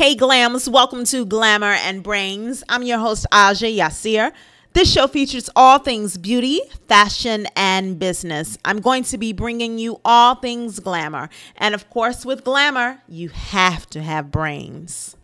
Hey Glams, welcome to Glamour and Brains. I'm your host Aja Yassir. This show features all things beauty, fashion, and business. I'm going to be bringing you all things glamour. And of course, with glamour, you have to have brains.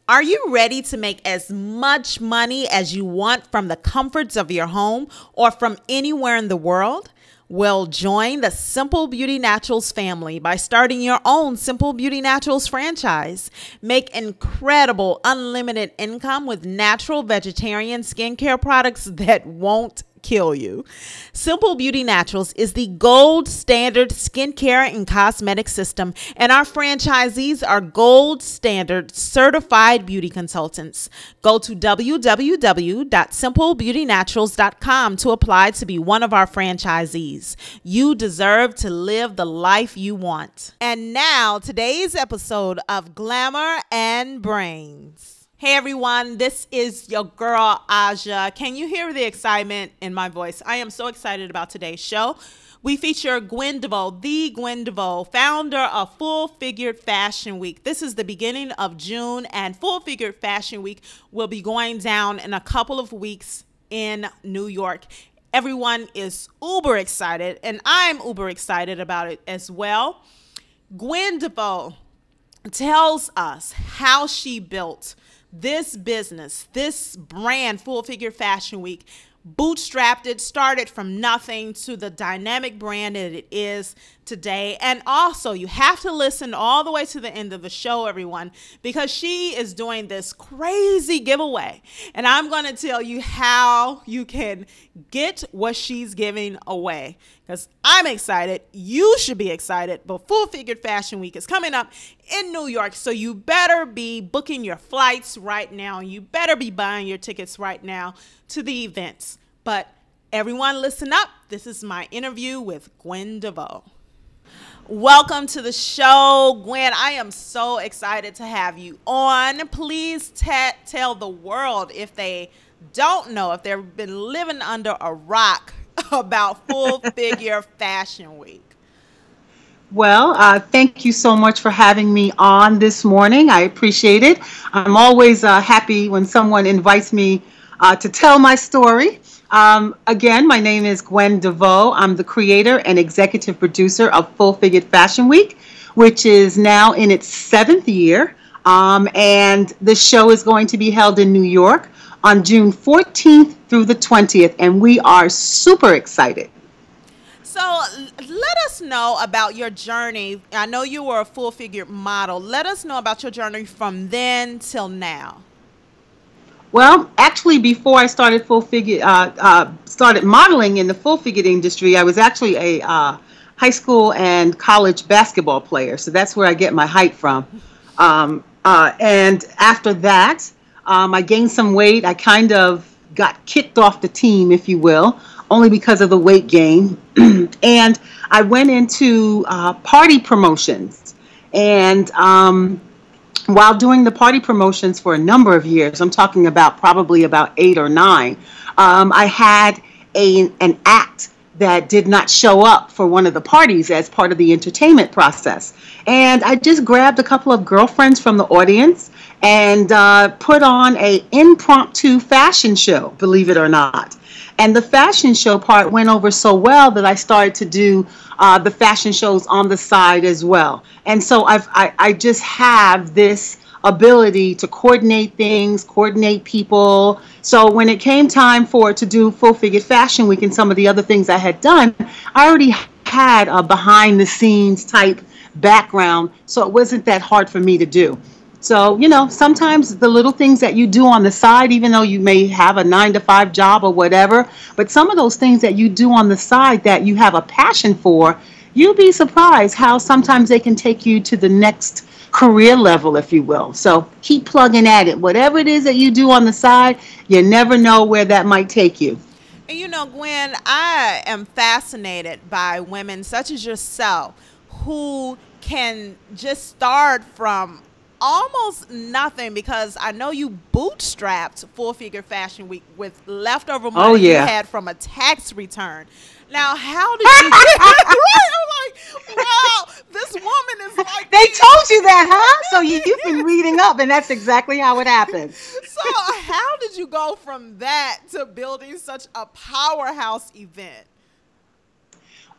Are you ready to make as much money as you want from the comforts of your home or from anywhere in the world? Well, join the Simple Beauty Naturals family by starting your own Simple Beauty Naturals franchise. Make incredible unlimited income with natural vegetarian skincare products that won't kill you. Simple Beauty Naturals is the gold standard skincare and cosmetic system, and our franchisees are gold standard certified beauty consultants. Go to www.simplebeautynaturals.com to apply to be one of our franchisees. You deserve to live the life you want. And now, today's episode of Glamour and Brains. Hey everyone, this is your girl Aja. Can you hear the excitement in my voice? I am so excited about today's show. We feature Gwen Devoe, the Gwen Devoe, founder of Full Figured Fashion Week. This is the beginning of June, and Full Figured Fashion Week will be going down in a couple of weeks in New York. Everyone is uber excited, and I'm uber excited about it as well. Gwen Devoe tells us how she built this business, this brand, Full Figure Fashion Week, bootstrapped it, started from nothing to the dynamic brand that it is today. And also, you have to listen all the way to the end of the show, everyone, because she is doing this crazy giveaway. And I'm going to tell you how you can get what she's giving away, because I'm excited. You should be excited. But Full Figured Fashion Week is coming up in New York, so you better be booking your flights right now. You better be buying your tickets right now to the events. But everyone listen up. This is my interview with Gwen Devoe. Welcome to the show, Gwen. I am so excited to have you on. Please tell the world, if they don't know, if they've been living under a rock, about Full Figure Fashion Week. Well, thank you so much for having me on this morning. I appreciate it. I'm always happy when someone invites me to tell my story. Again, my name is Gwen Devoe. I'm the creator and executive producer of Full Figured Fashion Week, which is now in its 7th year. And the show is going to be held in New York on June 14th through the 20th. And we are super excited. So let us know about your journey. I know you were a full figured model. Let us know about your journey from then till now. Well, actually, before I started started modeling in the full figured industry, I was actually a high school and college basketball player. So that's where I get my height from. And after that, I gained some weight. I kind of got kicked off the team, if you will, only because of the weight gain. And I went into party promotions. And while doing the party promotions for a number of years, I'm talking about probably about 8 or 9, I had an act that did not show up for one of the parties as part of the entertainment process. And I just grabbed a couple of girlfriends from the audience and put on an impromptu fashion show, believe it or not. And the fashion show part went over so well that I started to do the fashion shows on the side as well. And so I just have this ability to coordinate things, coordinate people. So when it came time to do Full Figured Fashion Week and some of the other things I had done, I already had a behind the scenes type background. So it wasn't that hard for me to do. So, you know, sometimes the little things that you do on the side, even though you may have a 9-to-5 job or whatever, but some of those things that you do on the side that you have a passion for, you'll be surprised how sometimes they can take you to the next career level, if you will. So keep plugging at it. Whatever it is that you do on the side, you never know where that might take you. And you know, Gwen, I am fascinated by women such as yourself who can just start from Almost nothing, because I know you bootstrapped Full Figure Fashion Week with leftover Oh money you yeah. had from a tax return. Now, how did you get right? I'm like, wow, this woman is like They me. told you that, huh? So you've been reading up, and that's exactly how it happened. So, how did you go from that to building such a powerhouse event?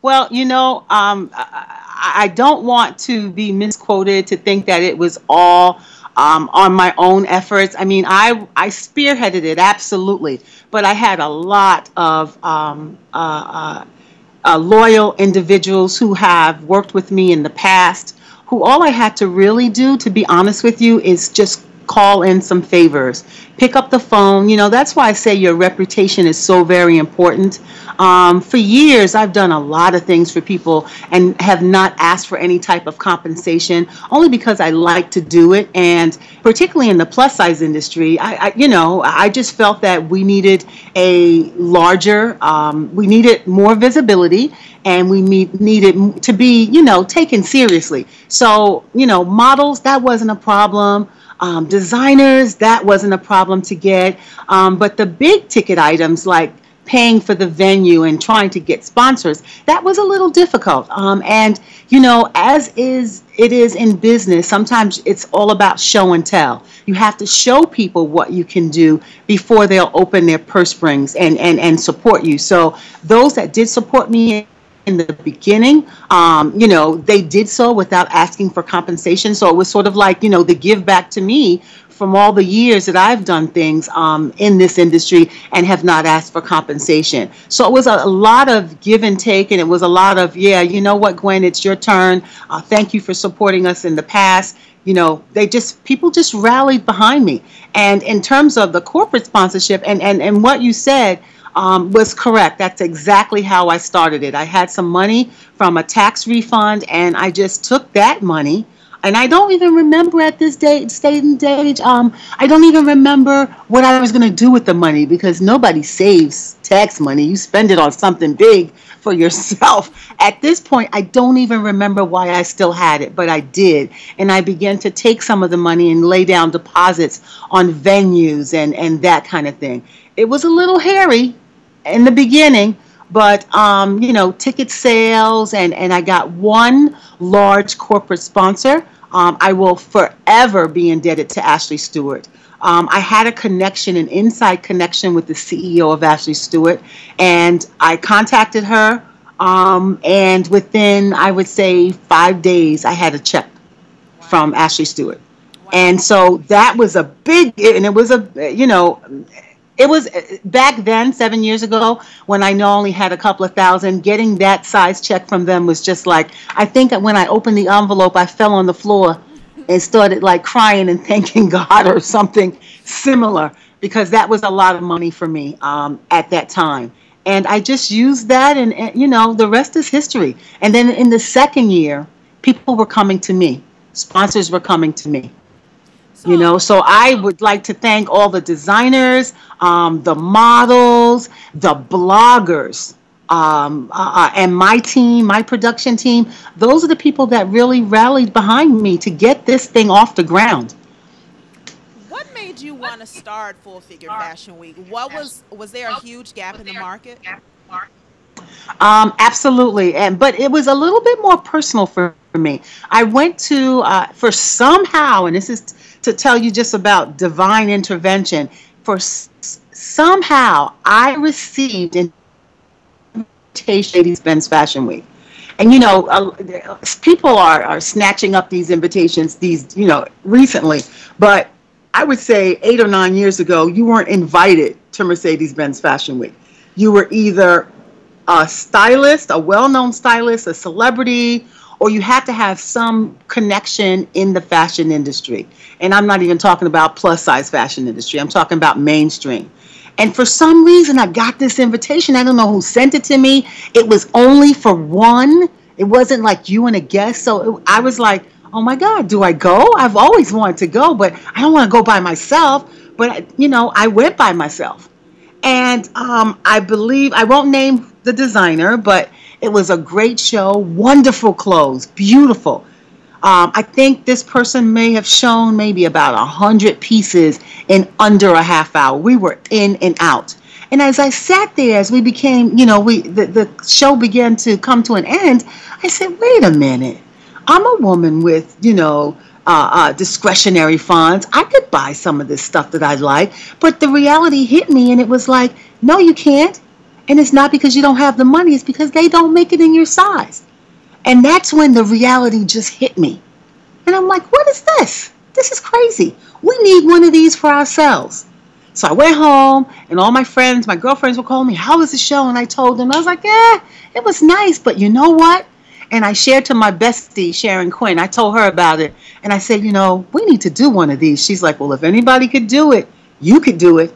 Well, I don't want to be misquoted to think that it was all on my own efforts. I mean, I spearheaded it, absolutely, but I had a lot of loyal individuals who have worked with me in the past, who all I had to really do, to be honest with you, is just call in some favors, pick up the phone. That's why I say your reputation is so very important. For years, I've done a lot of things for people and have not asked for any type of compensation, only because I like to do it. And particularly in the plus size industry, I just felt that we needed we needed more visibility, and we needed to be, taken seriously. So, models, that wasn't a problem. Designers, that wasn't a problem to get. But the big ticket items like paying for the venue and trying to get sponsors, that was a little difficult. And, as it is in business, sometimes it's all about show and tell. You have to show people what you can do before they'll open their purse strings and support you. So those that did support me in the beginning, they did so without asking for compensation. So it was sort of like, the give back to me from all the years that I've done things in this industry and have not asked for compensation. So it was a lot of give and take, and it was a lot of, yeah, you know what, Gwen, it's your turn. Thank you for supporting us in the past. People just rallied behind me. And in terms of the corporate sponsorship and what you said, was correct. That's exactly how I started it. I had some money from a tax refund, and I just took that money. And I don't even remember at this state and age, I don't even remember what I was going to do with the money, because nobody saves tax money. You spend it on something big for yourself. At this point, I don't even remember why I still had it, but I did. And I began to take some of the money and lay down deposits on venues and that kind of thing. It was a little hairy in the beginning, but ticket sales, and I got one large corporate sponsor. I will forever be indebted to Ashley Stewart. I had a connection, an inside connection with the CEO of Ashley Stewart, and I contacted her, and within, I would say, 5 days, I had a check Wow. from Ashley Stewart. Wow. And so that was a big, and it was it was back then, 7 years ago, when I only had a couple of thousand. Getting that size check from them was just like, I think when I opened the envelope, I fell on the floor and started like crying and thanking God or something similar, because that was a lot of money for me at that time. And I just used that, and the rest is history. And then in the second year, people were coming to me, sponsors were coming to me. So, So I would like to thank all the designers, the models, the bloggers, and my team, my production team. Those are the people that really rallied behind me to get this thing off the ground. what made you want to start Full Figure Fashion Week? Was there a huge gap in the market? Absolutely, but it was a little bit more personal for me. I went to for somehow, and this is to tell you just about divine intervention. For somehow, I received an invitation to Ben's Fashion Week. And people are snatching up these invitations recently, but I would say 8 or 9 years ago, you weren't invited to Mercedes-Benz Fashion Week. You were either a stylist, a well-known stylist, a celebrity, or you had to have some connection in the fashion industry. And I'm not even talking about plus size fashion industry. I'm talking about mainstream. And for some reason, I got this invitation. I don't know who sent it to me. It was only for one. It wasn't like you and a guest. So I was like, oh my God, do I go? I've always wanted to go, but I don't want to go by myself. But, I went by myself. And I believe, I won't name the designer, but it was a great show, wonderful clothes, beautiful. I think this person may have shown maybe about 100 pieces in under a half hour. We were in and out. And as I sat there, as we became, the show began to come to an end, I said, wait a minute. I'm a woman with, discretionary funds. I could buy some of this stuff that I like. But the reality hit me, and it was like, no, you can't. And it's not because you don't have the money. It's because they don't make it in your size. And that's when the reality just hit me. And I'm like, what is this? This is crazy. We need one of these for ourselves. So I went home, and all my friends, my girlfriends were calling me, how was the show? And I told them, I was like, it was nice, but you know what? And I shared to my bestie, Sharon Quinn. I told her about it. And I said, we need to do one of these. She's like, well, if anybody could do it, you could do it.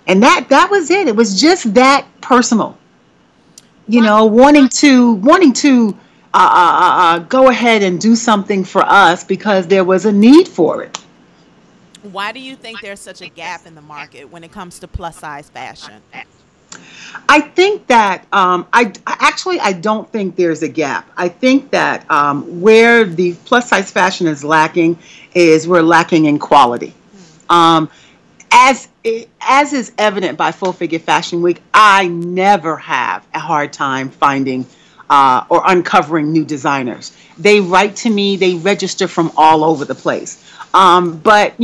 And that was it. It was just that personal. Wanting to go ahead and do something for us because there was a need for it. Why do you think there's such a gap in the market when it comes to plus size fashion? I think that I don't think there's a gap. I think that where the plus size fashion is lacking is we're lacking in quality. As is evident by Full Figure Fashion Week, I never have a hard time finding or uncovering new designers. They write to me, they register from all over the place. But,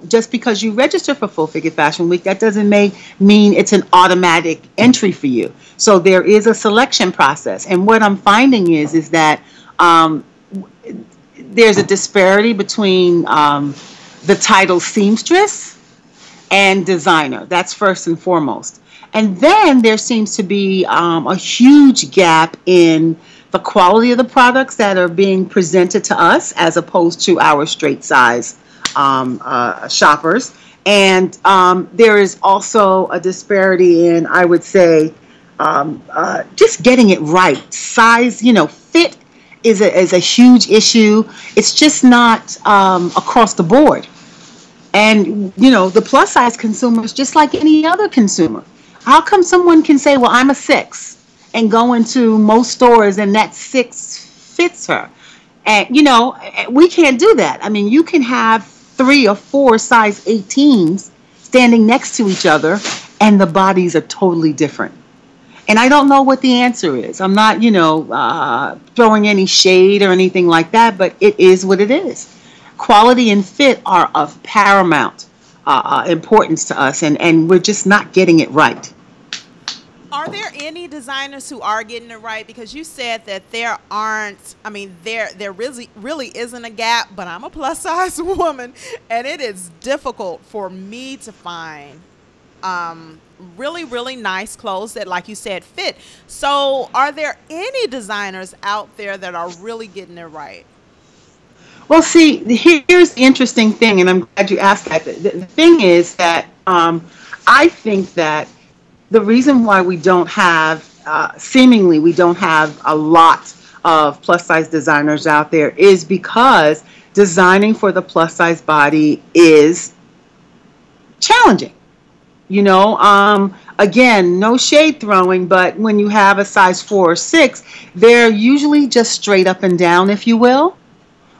just because you register for Full Figure Fashion Week, that doesn't mean it's an automatic entry for you. So there is a selection process. And what I'm finding is that there's a disparity between the title seamstress and designer. That's first and foremost. And then there seems to be a huge gap in the quality of the products that are being presented to us as opposed to our straight size shoppers. And there is also a disparity in, I would say, just getting it right. Size, fit is a huge issue. It's just not across the board. And, the plus size consumer is just like any other consumer. How come someone can say, well, I'm a 6 and go into most stores and that 6 fits her? And, we can't do that. I mean, you can have 3 or 4 size 18s standing next to each other and the bodies are totally different. And I don't know what the answer is. I'm not, throwing any shade or anything like that, but it is what it is. Quality and fit are of paramount importance to us, and we're just not getting it right. Are there any designers who are getting it right? Because you said that there aren't, there really isn't a gap, but I'm a plus size woman and it is difficult for me to find really, really nice clothes that, like you said, fit. So are there any designers out there that are really getting it right? Well, see, here's the interesting thing, and I'm glad you asked that. The thing is that I think that the reason why we don't have, seemingly we don't have a lot of plus size designers out there is because designing for the plus size body is challenging. Again, no shade throwing, but when you have a size 4 or 6, they're usually just straight up and down, if you will.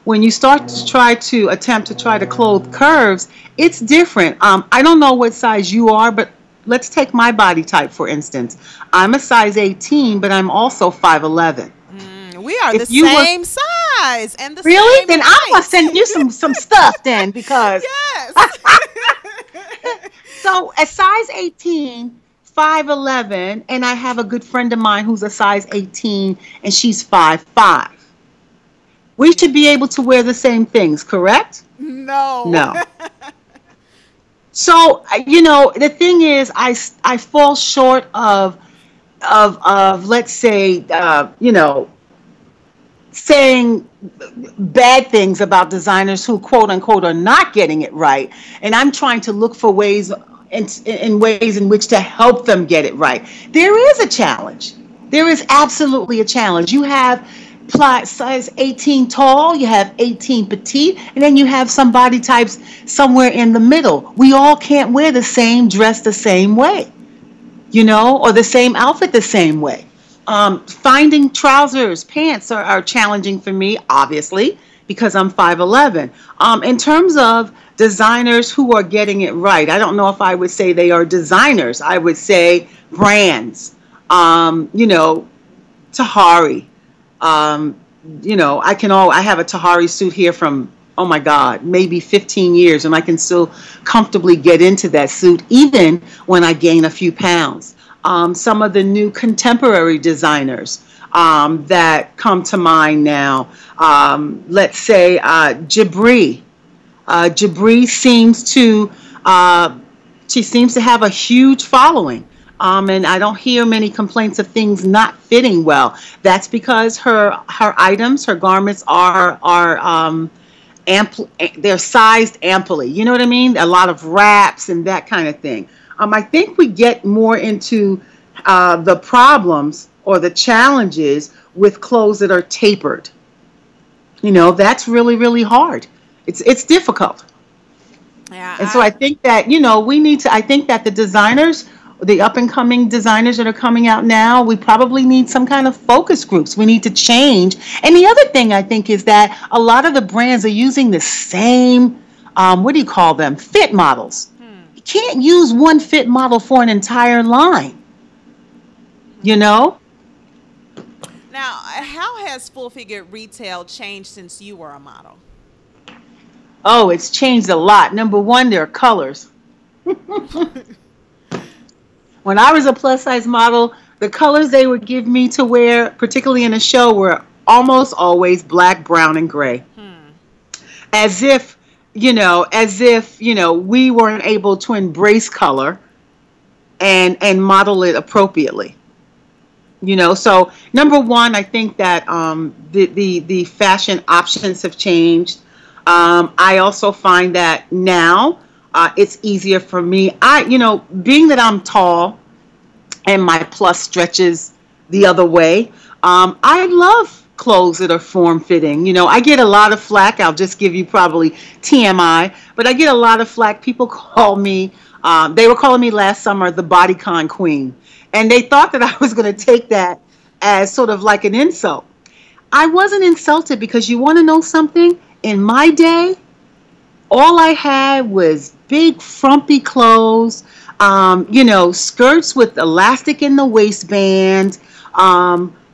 When you start to attempt to clothe curves, it's different. I don't know what size you are, but let's take my body type, for instance. I'm a size 18, but I'm also 5'11". We are the same size and the really? same Then height. I'm going to send you some stuff then, because... Yes. So a size 18, 5'11", and I have a good friend of mine who's a size 18, and she's 5'5". We should be able to wear the same things, correct? No. So, the thing is, I fall short of let's say, saying bad things about designers who, quote unquote, are not getting it right. And I'm trying to look for ways in ways in which to help them get it right. There is a challenge. There is absolutely a challenge. You have size 18 tall, you have 18 petite, and then you have some body types somewhere in the middle. We all can't wear the same dress the same way, or the same outfit the same way. Finding trousers, pants are challenging for me, obviously, because I'm 5'11". In terms of designers who are getting it right, I don't know if I would say they are designers. I would say brands. You know, Tahari. Um, you know, I have a Tahari suit here from, oh my God, maybe 15 years, and I can still comfortably get into that suit even when I gain a few pounds. Some of the new contemporary designers that come to mind now, let's say Jabri. Jabri uh, she seems to have a huge following. And I don't hear many complaints of things not fitting well. That's because her items, her garments are they're sized amply. You know what I mean? A lot of wraps and that kind of thing. I think we get more into the problems or the challenges with clothes that are tapered. You know, that's really, really hard. It's difficult. Yeah, And so I think that, you know, I think that the designers, the up and coming designers that are coming out now, we probably need some kind of focus groups. We need to change. And the other thing I think is that a lot of the brands are using the same, what do you call them? Fit models. You can't use one fit model for an entire line, you know? Now, how has full figure retail changed since you were a model? Oh, it's changed a lot. Number one, there are colors. When I was a plus size model, the colors they would give me to wear, particularly in a show, were almost always black, brown, and gray. As if, we weren't able to embrace color and model it appropriately. You know, so number one, I think that the fashion options have changed. I also find that now it's easier for me. Being that I'm tall and my plus stretches the other way, I love clothes that are form fitting. You know, I get a lot of flack. I'll just give you probably TMI, but I get a lot of flack. People call me, they were calling me last summer the bodycon queen. And they thought that I was going to take that as sort of like an insult. I wasn't insulted because you want to know something? In my day, all I had was big frumpy clothes, skirts with elastic in the waistband,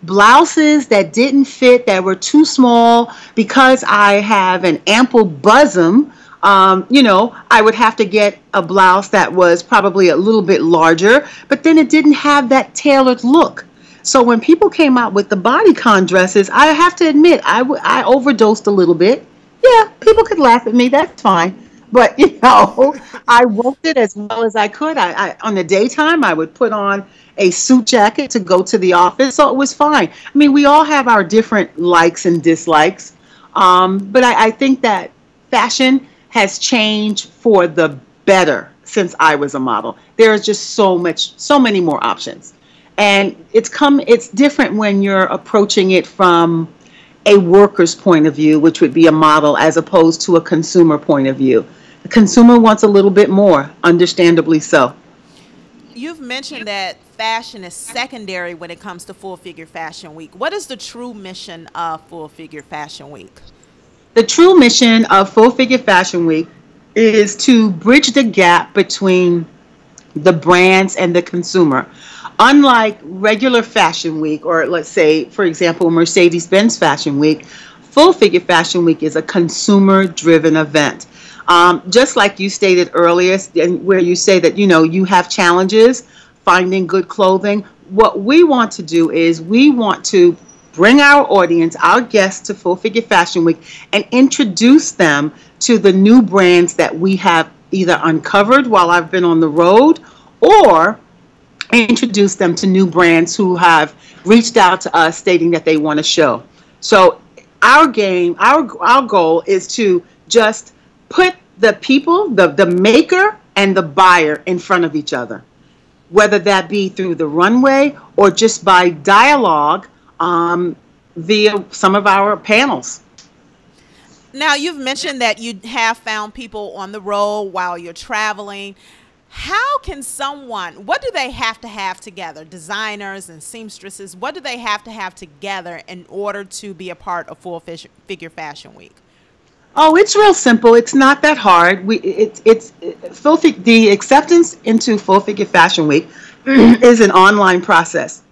blouses that didn't fit, that were too small. Because I have an ample bosom, I would have to get a blouse that was probably a little bit larger, but then it didn't have that tailored look. So when people came out with the bodycon dresses, I have to admit, I overdosed a little bit. Yeah, people could laugh at me, that's fine. But, I worked it as well as I could. I on the daytime, I would put on a suit jacket to go to the office, so it was fine. I mean, we all have our different likes and dislikes, but I think that fashion has changed for the better since I was a model. There is just so many more options. And it's different when you're approaching it from a worker's point of view, which would be a model, as opposed to a consumer point of view. The consumer wants a little bit more, understandably so. You've mentioned that fashion is secondary when it comes to Full Figure Fashion Week. What is the true mission of Full Figure Fashion Week? The true mission of Full Figure Fashion Week is to bridge the gap between the brands and the consumer. Unlike regular Fashion Week, or let's say, for example, Mercedes-Benz Fashion Week, Full Figure Fashion Week is a consumer-driven event. Just like you stated earlier, where you say that, you have challenges finding good clothing. What we want to do is we want to bring our audience, our guests, to Full Figure Fashion Week and introduce them to the new brands that we have either uncovered while I've been on the road, or introduce them to new brands who have reached out to us stating that they want to show. So our goal is to just put the people, the maker and the buyer in front of each other, whether that be through the runway or just by dialogue via some of our panels. Now, you've mentioned that you have found people on the road while you're traveling. How can what do they have to have together? Designers and seamstresses, what do they have to have together in order to be a part of Full Figure Fashion Week? Oh, it's real simple. It's not that hard. The acceptance into Full Figure Fashion Week is an online process.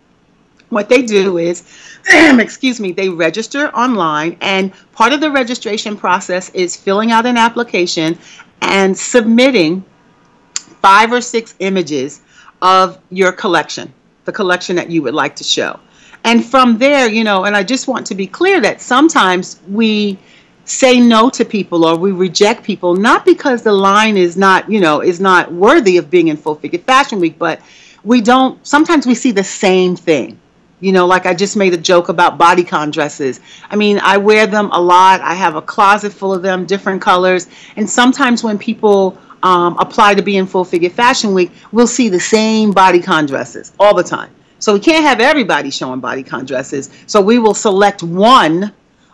What they do is, excuse me, they register online, and part of the registration process is filling out an application and submitting 5 or 6 images of your collection, the collection that you would like to show. And from there, and I just want to be clear that sometimes we say no to people or we reject people, not because the line is not worthy of being in Full Figure Fashion Week, but sometimes we see the same thing. Like I just made a joke about bodycon dresses. I mean, I wear them a lot. I have a closet full of them, different colors. And sometimes when people apply to be in Full Figure Fashion Week, we'll see the same bodycon dresses all the time. So we can't have everybody showing bodycon dresses. So we will select one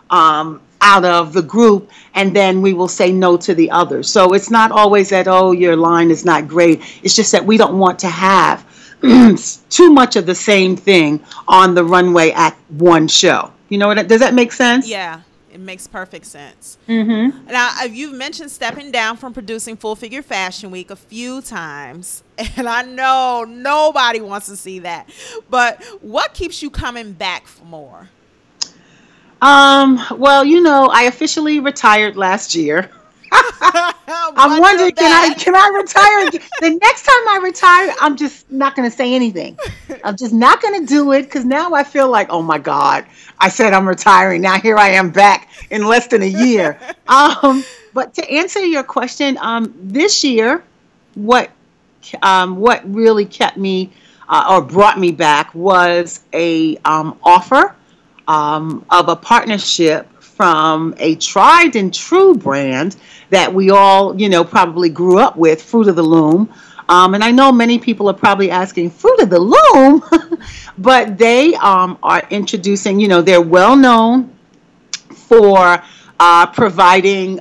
out of the group, and then we will say no to the others. So it's not always that, oh, your line is not great. It's just that we don't want to have too much of the same thing on the runway at one show. Does that make sense? Yeah, it makes perfect sense. Mm-hmm. Now, you've mentioned stepping down from producing Full Figure Fashion Week a few times, and I know nobody wants to see that. But what keeps you coming back for more? Well, I officially retired last year. I'm wondering, can I retire again? The next time I retire, I'm just not going to say anything. I'm just not going to do it, because now I feel like, oh my God, I said I'm retiring. Now here I am back in less than a year. But to answer your question, this year, what really kept me or brought me back was a offer of a partnership from a tried and true brand that we all, probably grew up with, Fruit of the Loom. And I know many people are probably asking, Fruit of the Loom? But they are introducing, they're well known for providing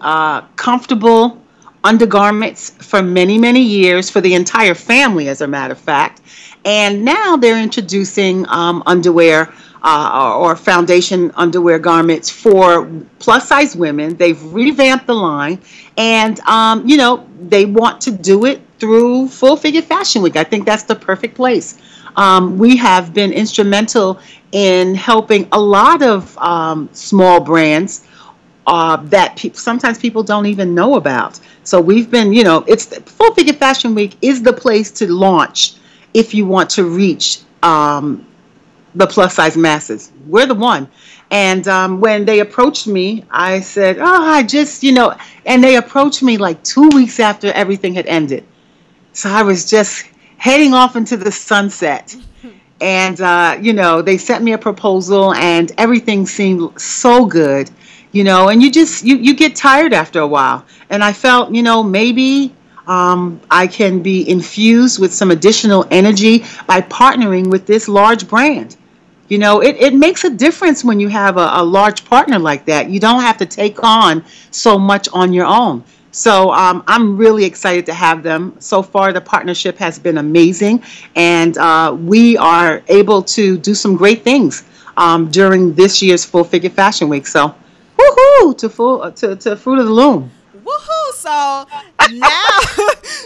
comfortable undergarments for many, many years, for the entire family, as a matter of fact. And now they're introducing underwear or foundation underwear garments for plus size women. They've revamped the line, and they want to do it through Full Figure Fashion Week. I think that's the perfect place. We have been instrumental in helping a lot of small brands that sometimes people don't even know about. So we've been, it's Full Figure Fashion Week is the place to launch if you want to reach the plus size masses. We're the one. And when they approached me, I said, oh, I just, and they approached me like 2 weeks after everything had ended. So I was just heading off into the sunset. And, they sent me a proposal, and everything seemed so good, and you get tired after a while. And I felt, maybe I can be infused with some additional energy by partnering with this large brand. It makes a difference when you have a large partner like that. You don't have to take on so much on your own. So I'm really excited to have them. So far, the partnership has been amazing, and we are able to do some great things during this year's Full Figure Fashion Week. So, woohoo to Fruit of the Loom. Woohoo! So now,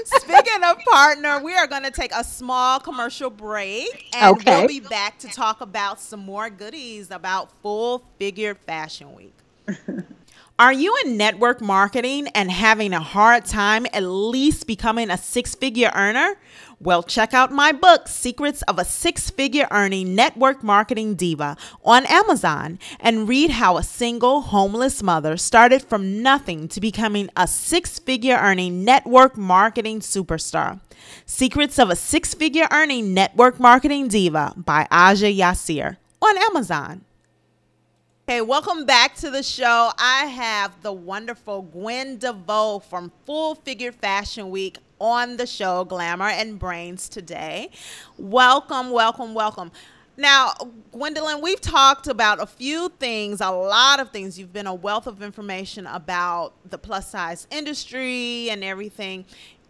speaking of partner, we are going to take a small commercial break, and we'll be back to talk about some more goodies about Full Figure Fashion Week. Are you in network marketing and having a hard time at least becoming a six-figure earner? Well, check out my book, Secrets of a Six-Figure Earning Network Marketing Diva, on Amazon, and read how a single homeless mother started from nothing to becoming a six-figure earning network marketing superstar. Secrets of a Six-Figure Earning Network Marketing Diva by Aja Yassir, on Amazon. Okay, welcome back to the show. I have the wonderful Gwen Devoe from Full Figure Fashion Week on the show, Glamour and Brains, today. Welcome, welcome, welcome. Now, Gwendolyn, we've talked about a few things, a lot of things. You've been a wealth of information about the plus size industry and everything.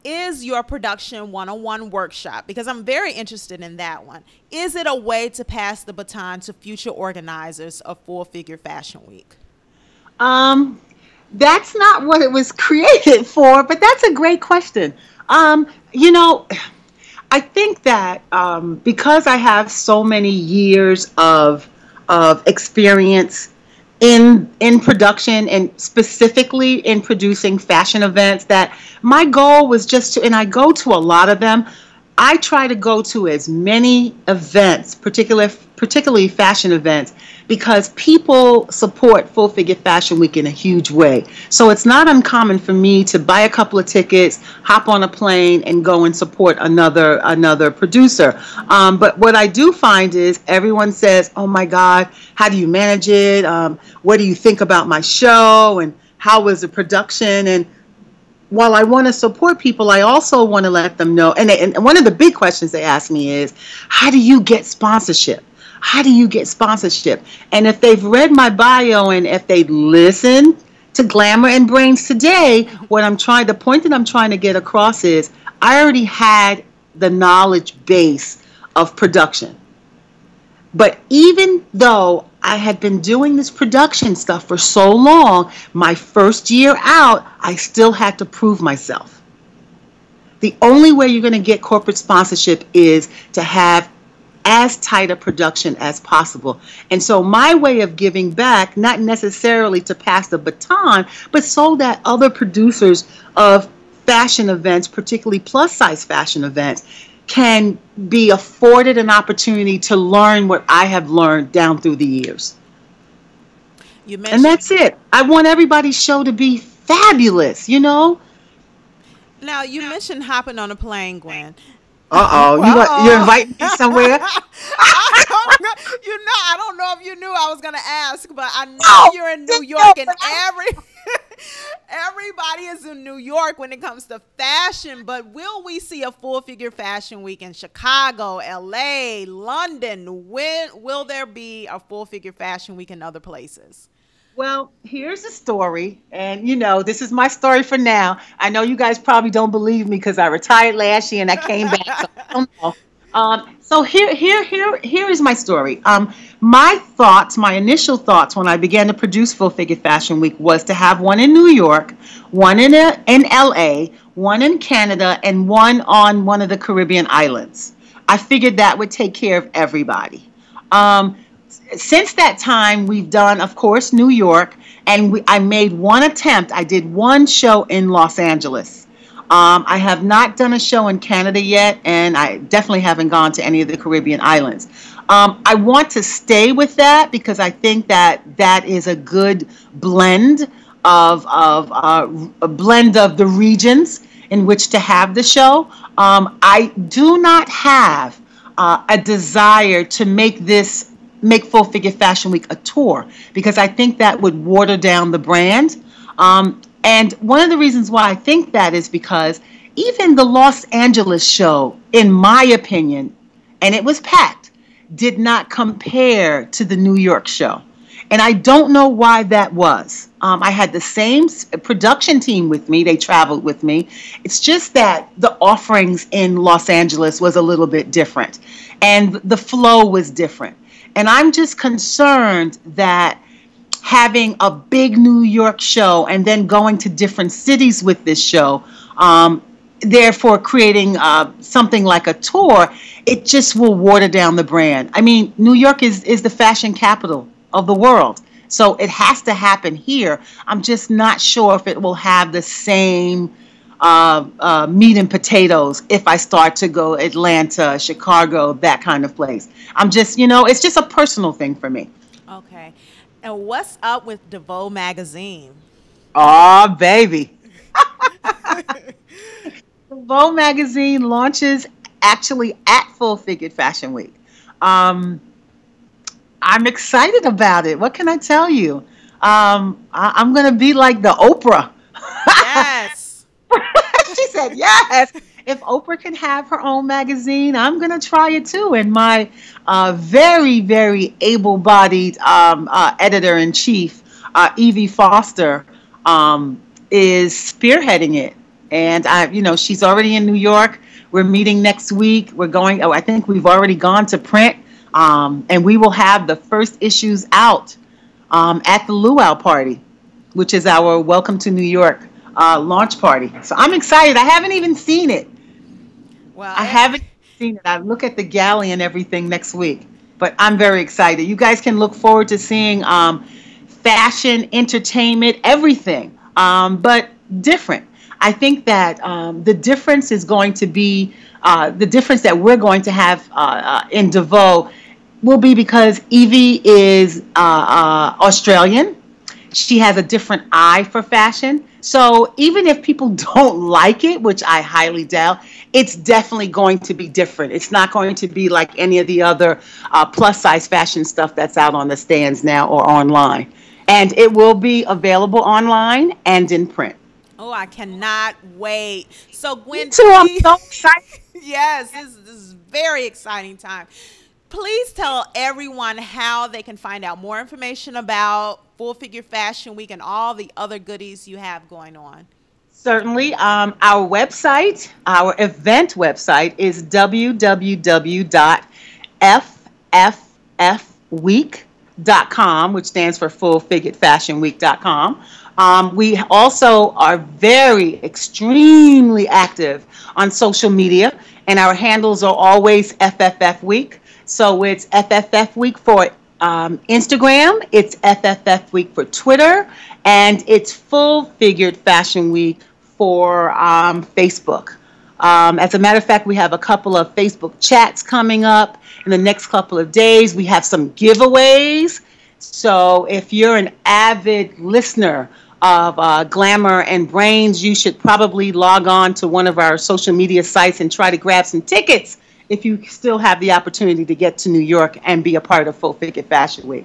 Is your production 101 workshop, because I'm very interested in that one, is it a way to pass the baton to future organizers of Full Figure Fashion Week? That's not what it was created for, but that's a great question. You know, I think that because I have so many years of experience in production and specifically in producing fashion events, that my goal was just to, and I go to a lot of them. I try to go to as many events, particularly fashion events, because people support Full Figure Fashion Week in a huge way. So it's not uncommon for me to buy a couple of tickets, hop on a plane, and go and support another producer. But what I do find is everyone says, "Oh my God, how do you manage it? What do you think about my show? And how was the production?" And while I want to support people, I also want to let them know. And one of the big questions they ask me is, how do you get sponsorship? How do you get sponsorship? And if they've read my bio and if they listen to Glamour and Brains today, the point that I'm trying to get across is I already had the knowledge base of production. But even though I had been doing this production stuff for so long, my first year out, I still had to prove myself. The only way you're going to get corporate sponsorship is to have as tight a production as possible. And so my way of giving back, not necessarily to pass the baton, but so that other producers of fashion events, particularly plus size fashion events, can be afforded an opportunity to learn what I have learned down through the years. And that's it. I want everybody's show to be fabulous, you know? Now, you mentioned hopping on a plane, Gwen. You're inviting me somewhere? I don't know if you knew I was going to ask, but I know you're in New York, and everybody is in New York when it comes to fashion. But will we see a Full Figure Fashion Week in Chicago, LA, London? When will there be a Full Figure Fashion Week in other places? Well, here's the story, and this is my story for now. I know you guys probably don't believe me because I retired last year and I came back. So I don't know. So here is my story. My initial thoughts when I began to produce Full Figure Fashion Week was to have one in New York, one in LA, one in Canada, and one on one of the Caribbean islands. I figured that would take care of everybody. Since that time, we've done, of course, New York, and I made one attempt. I did one show in Los Angeles. I have not done a show in Canada yet, and I definitely haven't gone to any of the Caribbean islands. I want to stay with that because I think that is a good blend of the regions in which to have the show. I do not have a desire to make Full Figure Fashion Week a tour because I think that would water down the brand. And one of the reasons why I think that is because even the Los Angeles show, in my opinion, and it was packed, did not compare to the New York show. And I don't know why that was. I had the same production team with me. They traveled with me. It's just that the offerings in Los Angeles was a little bit different. And the flow was different. And I'm just concerned that having a big New York show and then going to different cities with this show, therefore creating something like a tour, it just will water down the brand. I mean, New York is the fashion capital of the world. So it has to happen here. I'm just not sure if it will have the same meat and potatoes if I start to go Atlanta, Chicago, that kind of place. I'm just, it's just a personal thing for me. Okay. And what's up with Devoe magazine? Oh, baby. Devoe magazine launches actually at Full Figured Fashion Week. I'm excited about it. What can I tell you? I'm going to be like the Oprah. Yes. She said, yes. If Oprah can have her own magazine, I'm going to try it too. And my very, very able-bodied editor-in-chief, Evie Foster, is spearheading it. And, she's already in New York. We're meeting next week. I think we've already gone to print. And we will have the first issues out at the luau party. which is our Welcome to New York launch party. So I'm excited. I haven't even seen it. Well, I haven't seen it. I look at the galley and everything next week, but I'm very excited. You guys can look forward to seeing fashion, entertainment, everything, but different. I think that the difference is going to be the difference that we're going to have in Devoe will be because Evie is Australian. She has a different eye for fashion. So even if people don't like it, which I highly doubt, it's definitely going to be different. It's not going to be like any of the other plus size fashion stuff that's out on the stands now or online. And it will be available online and in print. oh, I cannot wait. So, Me Gwen, too. I'm please. so excited. Yes, this is very exciting time. Please tell everyone how they can find out more information about Full Figure Fashion Week and all the other goodies you have going on. Certainly. Our website, our event website is www.fffweek.com, which stands for fullfiguredfashionweek.com. We also are very, extremely active on social media, and our handles are always FFF Week. So it's FFF Week for Instagram, it's FFF Week for Twitter, and it's Full Figured Fashion Week for Facebook. As a matter of fact, we have a couple of Facebook chats coming up in the next couple of days. We have some giveaways. So if you're an avid listener of Glamour and Brains, you should probably log on to one of our social media sites and try to grab some tickets if you still have the opportunity to get to New York and be a part of Full Figured Fashion Week.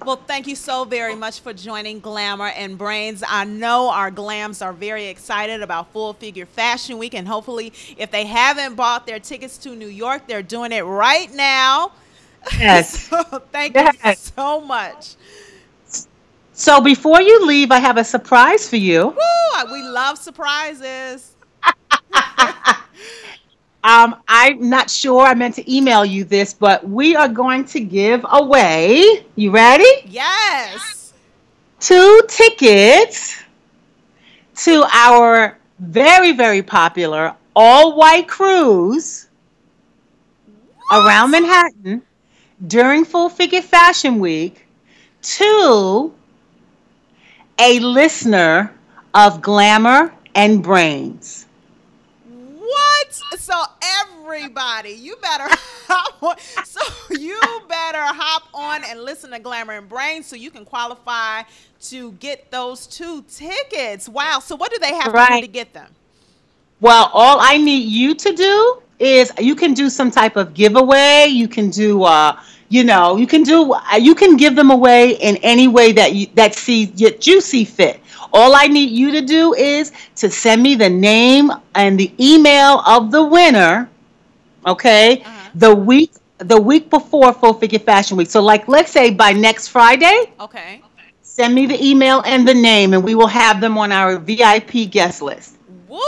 Well, thank you so very much for joining Glamour and Brains. I know our glams are very excited about Full Figure Fashion Week, and hopefully, if they haven't bought their tickets to New York, they're doing it right now. Yes. So, thank you Yes. so much. So before you leave, I have a surprise for you. Woo! We love surprises. I'm not sure. I meant to email you this, but we are going to give away, you ready? Yes. 2 tickets to our very, very popular all-white cruise around Manhattan during Full Figure Fashion Week to a listener of Glamour and Brains. What? So everybody, you better hop on. So you better hop on and listen to Glamour and Brains so you can qualify to get those 2 tickets. Wow. So what do they have to do to Right. get them? Well, all I need you to do is you can do some type of giveaway. You can do, you can give them away in any way that you see fit. All I need you to do is to send me the name and the email of the winner. Okay, Uh-huh. the week before Full Figure Fashion Week. So, like, let's say by next Friday, Okay. send me the email and the name, and we will have them on our VIP guest list. Woo!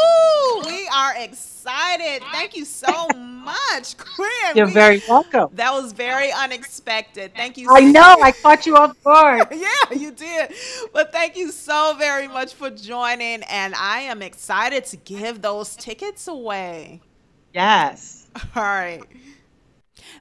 We are excited. Thank you so much, Gwen. You're very welcome. That was very unexpected. Thank you. I know, I caught you off guard. Yeah, you did. But thank you so very much for joining. And I am excited to give those tickets away. Yes. All right.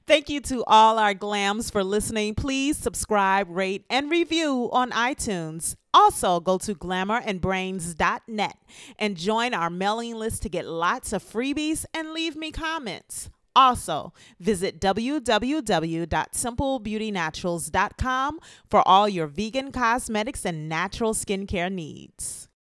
Thank you to all our glams for listening. Please subscribe, rate, and review on iTunes. Also, go to glamourandbrains.net and join our mailing list to get lots of freebies and leave me comments. Also, visit www.simplebeautynaturals.com for all your vegan cosmetics and natural skincare needs.